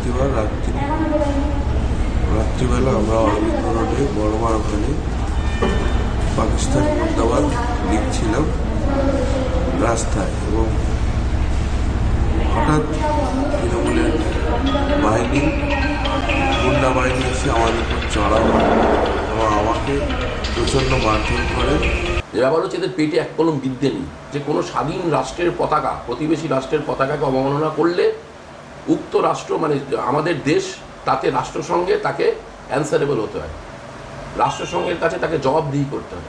বৃহস্পতিবার রাত্রিবেলা আমরা অরবিন্দ রোডে বড়মার ওখানে পাকিস্তান মুর্দাবাদ লিখছিলাম রাস্তায়, এবং হঠাৎ তৃণমূলের গুন্ডা বাহিনী এসে আমাদের উপর চড়াও এবং আমাকে প্রচণ্ড মারধর করে। এবার হচ্ছে এদের পেটে এক কলম বিদ্যে নেই যে কোনো স্বাধীন রাষ্ট্রের পতাকা, প্রতিবেশী রাষ্ট্রের পতাকাকে অবমাননা করলে উক্ত রাষ্ট্র মানে আমাদের দেশ তাতে রাষ্ট্রসংঘে তাকে অ্যান্সারেবল হতে হয়, রাষ্ট্রসংঘের কাছে তাকে জবাবদিহি করতে হয়।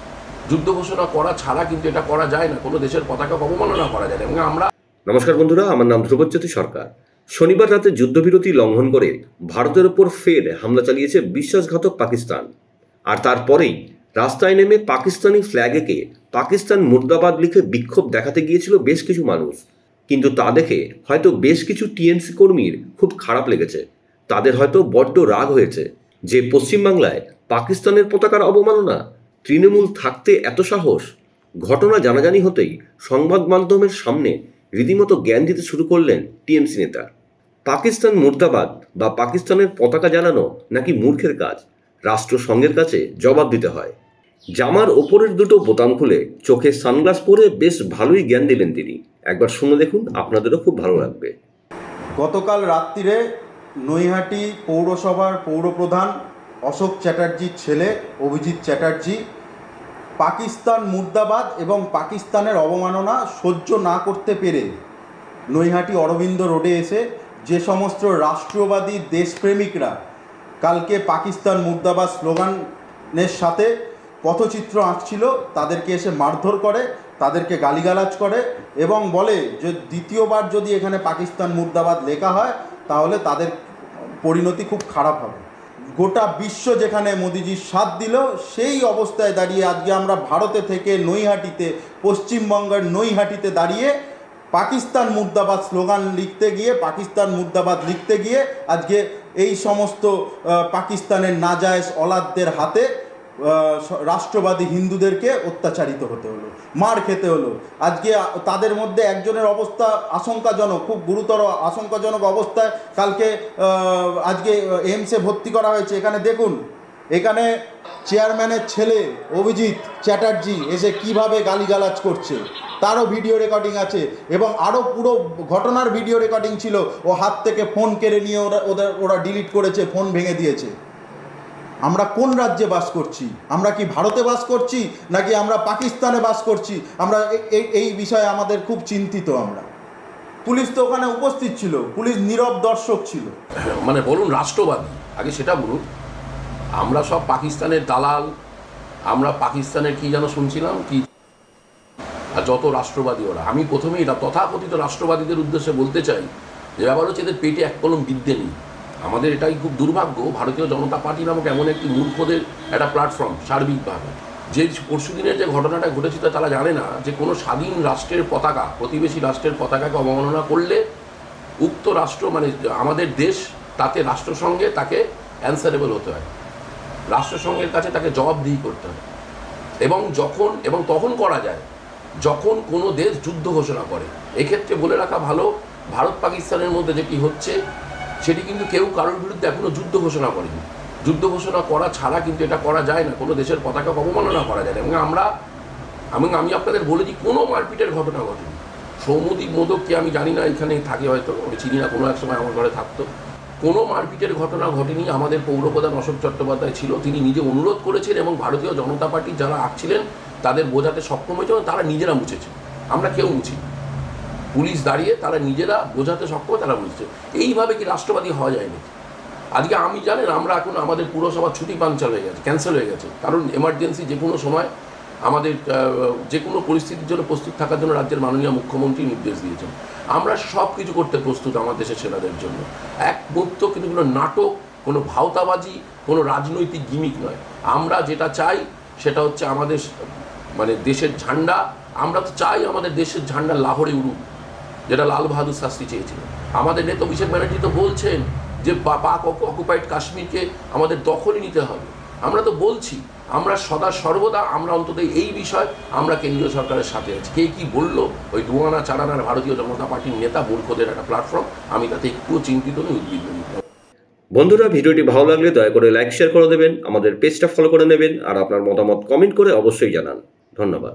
যুদ্ধ ঘোষণা করা ছাড়া কিন্তু এটা করা যায় না, কোনো দেশের পতাকা অবমাননা করা যায় না। এবং আমরা নমস্কার বন্ধুরা, আমার নাম ধ্রুবজ্যোতি সরকার। শনিবার রাতে যুদ্ধবিরতি লঙ্ঘন করে ভারতের ওপর ফের হামলা চালিয়েছে বিশ্বাসঘাতক পাকিস্তান। আর তারপরেই রাস্তায় নেমে পাকিস্তানি ফ্ল্যাগেকে পাকিস্তান মুর্দাবাদ লিখে বিক্ষোভ দেখাতে গিয়েছিল বেশ কিছু মানুষ। কিন্তু তা দেখে হয়তো বেশ কিছু টিএমসি কর্মীর খুব খারাপ লেগেছে। তাদের হয়তো বড্ড রাগ হয়েছে যে পশ্চিমবাংলায় পাকিস্তানের পতাকার অবমাননা, তৃণমূল থাকতে এত সাহস। ঘটনা জানাজানি হতেই সংবাদ মাধ্যমের সামনে রীতিমতো জ্ঞান দিতে শুরু করলেন টিএমসি নেতা। পাকিস্তান মুর্দাবাদ বা পাকিস্তানের পতাকা জ্বালানো নাকি মূর্খের কাজ, রাষ্ট্রসংঘের কাছে জবাব দিতে হয়। জামার ওপরের দুটো বোতাম খুলে চোখে সানগ্লাস পরে বেশ ভালোই জ্ঞান দিলেন তিনি। একবার শুনে দেখুন, আপনাদেরও খুব ভালো লাগবে। গতকাল রাত্রিরে নৈহাটি পৌরসভার পৌরপ্রধান অশোক চ্যাটার্জির ছেলে অভিজিৎ চ্যাটার্জি পাকিস্তান মুর্দাবাদ এবং পাকিস্তানের অবমাননা সহ্য না করতে পেরে নৈহাটি অরবিন্দ রোডে এসে যে সমস্ত রাষ্ট্রবাদী দেশপ্রেমিকরা কালকে পাকিস্তান মুর্দাবাদ স্লোগানের সাথে পথচিত্র আঁকছিল তাদেরকে এসে মারধর করে, তাদেরকে গালিগালাজ করে এবং বলে যে দ্বিতীয়বার যদি এখানে পাকিস্তান মুর্দাবাদ লেখা হয় তাহলে তাদের পরিণতি খুব খারাপ হবে। গোটা বিশ্ব যেখানে মোদিজির সাথ দিল, সেই অবস্থায় দাঁড়িয়ে আজকে আমরা ভারতে থেকে নৈহাটিতে, পশ্চিমবঙ্গের নৈহাটিতে দাঁড়িয়ে পাকিস্তান মুর্দাবাদ স্লোগান লিখতে গিয়ে, পাকিস্তান মুর্দাবাদ লিখতে গিয়ে আজকে এই সমস্ত পাকিস্তানের নাজায়েজ অলাদদের হাতে রাষ্ট্রবাদী হিন্দুদেরকে অত্যাচারিত হতে হলো, মার খেতে হলো। আজকে তাদের মধ্যে একজনের অবস্থা আশঙ্কাজনক, খুব গুরুতর আশঙ্কাজনক অবস্থায় কালকে আজকে এইমসে ভর্তি করা হয়েছে। এখানে দেখুন, এখানে চেয়ারম্যানের ছেলে অভিজিৎ চ্যাটার্জি এসে কিভাবে গালিগালাজ করছে, তারও ভিডিও রেকর্ডিং আছে এবং আরও পুরো ঘটনার ভিডিও রেকর্ডিং ছিল। ও হাত থেকে ফোন কেড়ে নিয়ে ওরা ডিলিট করেছে, ফোন ভেঙে দিয়েছে। আমরা কোন রাজ্যে বাস করছি? আমরা কি ভারতে বাস করছি নাকি আমরা পাকিস্তানে বাস করছি? আমরা এই বিষয়ে আমাদের খুব চিন্তিত। আমরা পুলিশ তো ওখানে উপস্থিত ছিল, পুলিশ নীরব দর্শক ছিল। মানে বলুন রাষ্ট্রবাদী, আগে সেটা বলুন। আমরা সব পাকিস্তানের দালাল, আমরা পাকিস্তানের কি যেন শুনছিলাম কি, আর যত রাষ্ট্রবাদী ওরা। আমি প্রথমেই তথাকথিত রাষ্ট্রবাদীদের উদ্দেশ্যে বলতে চাই যে ব্যাপার হচ্ছে এদের পেটে এক কলম বিদ্যে নেই। আমাদের এটাই খুব দুর্ভাগ্য, ভারতীয় জনতা পার্টি নামক এমন একটি মূর্খদের একটা প্ল্যাটফর্ম সার্বিকভাবে। যে পরশুদিনের যে ঘটনাটা ঘটেছিল তারা জানে না যে কোনো স্বাধীন রাষ্ট্রের পতাকা, প্রতিবেশী রাষ্ট্রের পতাকাকে অবমাননা করলে উক্ত রাষ্ট্র মানে আমাদের দেশ তাতে রাষ্ট্রসংঘে তাকে অ্যান্সারেবল হতে হয়, রাষ্ট্রসংঘের কাছে তাকে জবাবদিহি করতে হয়। এবং তখন করা যায় যখন কোনো দেশ যুদ্ধ ঘোষণা করে। এক্ষেত্রে বলে রাখা ভালো, ভারত পাকিস্তানের মধ্যে যেটি হচ্ছে সেটি কিন্তু কেউ কারোর বিরুদ্ধে এখনও যুদ্ধ ঘোষণা করেনি। যুদ্ধ ঘোষণা করা ছাড়া কিন্তু এটা করা যায় না, কোনো দেশের পতাকা অবমাননা করা যায় না। এবং আমি আপনাদের বলে দিই, কোনো মারপিটের ঘটনা ঘটেনি। সৌমদীপ মোদককে আমি জানি না, এখানে থাকে হয়তো, আমি চিনি না, কোনো এক সময় আমার ঘরে থাকতো। কোনো মারপিটের ঘটনা ঘটেনি। আমাদের পৌরপ্রধান অশোক চট্টোপাধ্যায় ছিল, তিনি নিজে অনুরোধ করেছেন এবং ভারতীয় জনতা পার্টির যারা আঁকছিলেন তাদের বোঝাতে সক্ষম হয়েছে এবং তারা নিজেরা মুছেছে, আমরা কেউ মুছি। পুলিশ দাঁড়িয়ে তারা নিজেরা বোঝাতে সক্ষম, তারা বুঝছে। এইভাবে কি রাষ্ট্রবাদী হওয়া যায় নাকি? আজকে আমি জানেন আমরা এখন আমাদের পুরসভা ছুটি ক্যান্সেল হয়ে গেছে, কারণ এমার্জেন্সি যে কোনো সময় আমাদের যে কোনো পরিস্থিতির জন্য প্রস্তুত থাকার জন্য রাজ্যের মাননীয় মুখ্যমন্ত্রী নির্দেশ দিয়েছেন। আমরা সব কিছু করতে প্রস্তুত আমাদের দেশের সেনাদের জন্য। এক মুহূর্ত কিন্তু কোনো নাটক, কোনো ভাওতাবাজি, কোনো রাজনৈতিক গিমিক নয়। আমরা যেটা চাই সেটা হচ্ছে আমাদের মানে দেশের ঝান্ডা। আমরা তো চাই আমাদের দেশের ঝান্ডা লাহোরে উড়ুক, যেটা লাল বাহাদুর শাস্ত্রী চেয়েছিলেন। আমাদের নেতা অভিষেক ব্যানার্জি তো বলছেন যে পাক অকুপাইড কাশ্মীরকে আমাদের দখলে নিতে হবে। আমরা তো বলছি, আমরা সর্বদা আমরা অন্তত এই বিষয় আমরা কেন্দ্রীয় সরকারের সাথে আছি। কে কী বললো, ওই দুয়ানা চারানার ভারতীয় জনতা পার্টির নেতা মূর্খদের একটা প্ল্যাটফর্ম, আমি তাতে একটুও চিন্তিত নই, উদ্বিগ্ন নই। বন্ধুরা, ভিডিওটি ভালো লাগলে দয়া করে লাইক শেয়ার করে দেবেন, আমাদের পেজটা ফলো করে নেবেন আর আপনার মতামত কমেন্ট করে অবশ্যই জানান। ধন্যবাদ।